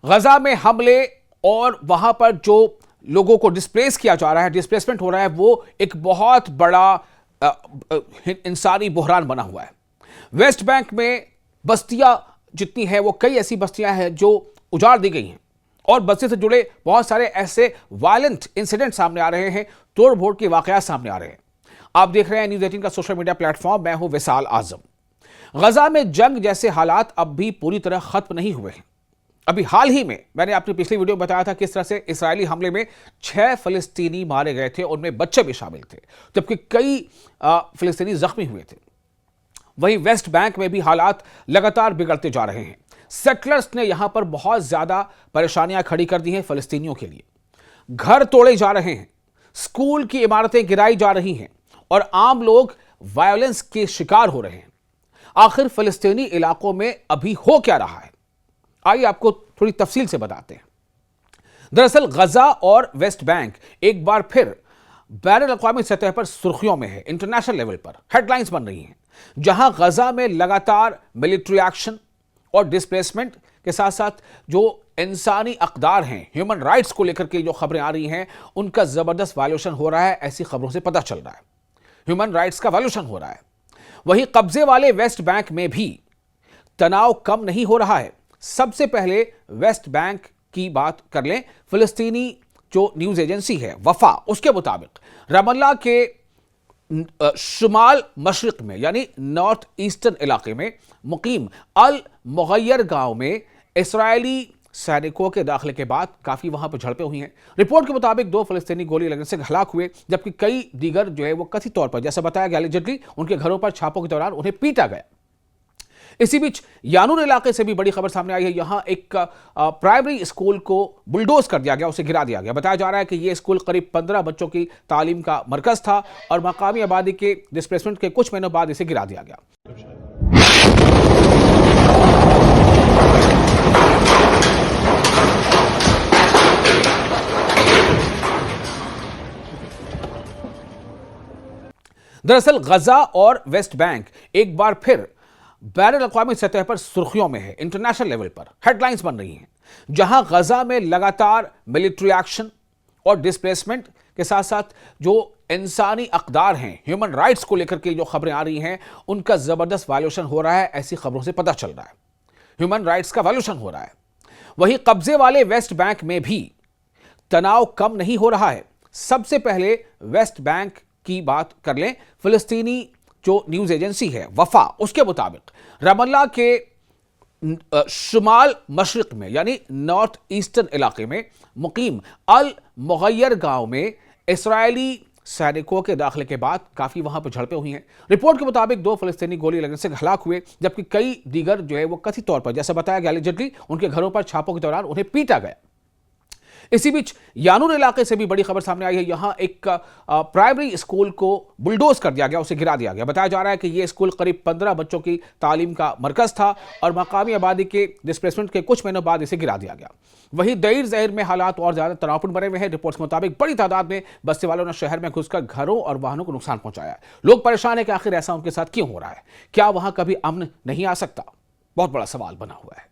गजा में हमले और वहां पर जो लोगों को डिस्प्लेस किया जा रहा है, डिस्प्लेसमेंट हो रहा है, वो एक बहुत बड़ा इंसानी बहरान बना हुआ है। वेस्ट बैंक में बस्तियां जितनी हैं वो कई ऐसी बस्तियां हैं जो उजाड़ दी गई हैं और बस्ती से जुड़े बहुत सारे ऐसे वायलेंट इंसिडेंट सामने आ रहे हैं, तोड़ फोड़ के वाकयात सामने आ रहे हैं। आप देख रहे हैं न्यूज़ 18 का सोशल मीडिया प्लेटफॉर्म। मैं हूं विशाल आजम। गजा में जंग जैसे हालात अब भी पूरी तरह खत्म नहीं हुए हैं। अभी हाल ही में मैंने अपनी पिछली वीडियो में बताया था किस तरह से इजरायली हमले में 6 फिलिस्तीनी मारे गए थे, उनमें बच्चे भी शामिल थे, जबकि कई फिलिस्तीनी जख्मी हुए थे। वहीं वेस्ट बैंक में भी हालात लगातार बिगड़ते जा रहे हैं। सेटलर्स ने यहां पर बहुत ज्यादा परेशानियां खड़ी कर दी हैं फिलिस्तीनियों के लिए। घर तोड़े जा रहे हैं, स्कूल की इमारतें गिराई जा रही हैं और आम लोग वायलेंस के शिकार हो रहे हैं। आखिर फिलिस्तीनी इलाकों में अभी हो क्या रहा है, आइए आपको थोड़ी तफसील से बताते हैं। दरअसल गजा और वेस्ट बैंक एक बार फिर बैनुल-अक़वामी सतह पर सुर्खियों में है। इंटरनेशनल लेवल पर हेडलाइंस बन रही हैं, जहां गजा में लगातार मिलिट्री एक्शन और डिस्प्लेसमेंट के साथ साथ जो इंसानी अक़दार हैं, ह्यूमन राइट्स को लेकर के जो खबरें आ रही हैं, उनका जबरदस्त वायलेशन हो रहा है। ऐसी खबरों से पता चल रहा है ह्यूमन राइट्स का वायलेशन हो रहा है। वहीं कब्जे वाले वेस्ट बैंक में भी तनाव कम नहीं हो रहा है। सबसे पहले वेस्ट बैंक की बात कर लें। फिलिस्तीनी जो न्यूज एजेंसी है वफा, उसके मुताबिक रमल्ला के शुमाल मशरिक में यानी नॉर्थ ईस्टर्न इलाके में मुकीम अल मुगैयर गांव में इस्राएली सैनिकों के दाखिले के बाद काफी वहां पर झड़पें हुई हैं। रिपोर्ट के मुताबिक 2 फिलिस्तीनी गोली लगने से हलाक हुए, जबकि कई दीगर जो है वो कथित तौर पर, जैसा बताया गया, एलिजेडली उनके घरों पर छापों के दौरान उन्हें पीटा गया। इसी बीच यानूर इलाके से भी बड़ी खबर सामने आई है। यहां एक प्राइमरी स्कूल को बुलडोज कर दिया गया, उसे गिरा दिया गया। बताया जा रहा है कि यह स्कूल करीब 15 बच्चों की तालीम का मरकज था और मकामी आबादी के डिस्प्लेसमेंट के कुछ महीनों बाद इसे गिरा दिया गया। दरअसल गजा और वेस्ट बैंक एक बार फिर बैनुल-अक़वामी सतह पर सुर्खियों में है। इंटरनेशनल लेवल पर हेडलाइंस बन रही हैं, जहां गजा में लगातार मिलिट्री एक्शन और डिस्प्लेसमेंट के साथ साथ जो इंसानी अक़दार हैं, ह्यूमन राइट्स को लेकर के जो खबरें आ रही हैं, उनका जबरदस्त वायलेशन हो रहा है। ऐसी खबरों से पता चल रहा है ह्यूमन राइट्स का वायलेशन हो रहा है। वहीं कब्जे वाले वेस्ट बैंक में भी तनाव कम नहीं हो रहा है। सबसे पहले वेस्ट बैंक की बात कर लें। फिलिस्तीनी जो न्यूज एजेंसी है वफा, उसके मुताबिक रमल्ला के शुमाल मशरिक में यानी नॉर्थ ईस्टर्न इलाके में मुकीम अल मुगैयर गांव में इस्राएली सैनिकों के दाखिले के बाद काफी वहां पर झड़पें हुई हैं। रिपोर्ट के मुताबिक 2 फिलिस्तीनी गोली लगने से हलाक हुए, जबकि कई दीगर जो है वो कथित तौर पर, जैसा बताया गया, एलिजेडली उनके घरों पर छापों के दौरान उन्हें पीटा गया। इसी बीच यानूर इलाके से भी बड़ी खबर सामने आई है। यहां एक प्राइमरी स्कूल को बुलडोज कर दिया गया, उसे गिरा दिया गया। बताया जा रहा है कि यह स्कूल करीब 15 बच्चों की तालीम का मरकज था और मकामी आबादी के डिस्प्लेसमेंट के कुछ महीनों बाद इसे गिरा दिया गया। वहीं दईर ज़हर में हालात और ज्यादा तनावपूर्ण बने हुए हैं। रिपोर्ट्स के मुताबिक बड़ी तादाद में बस्ती वालों ने शहर में घुसकर घरों और वाहनों को नुकसान पहुंचाया। लोग परेशान है कि आखिर ऐसा उनके साथ क्यों हो रहा है। क्या वहां कभी अमन नहीं आ सकता? बहुत बड़ा सवाल बना हुआ है।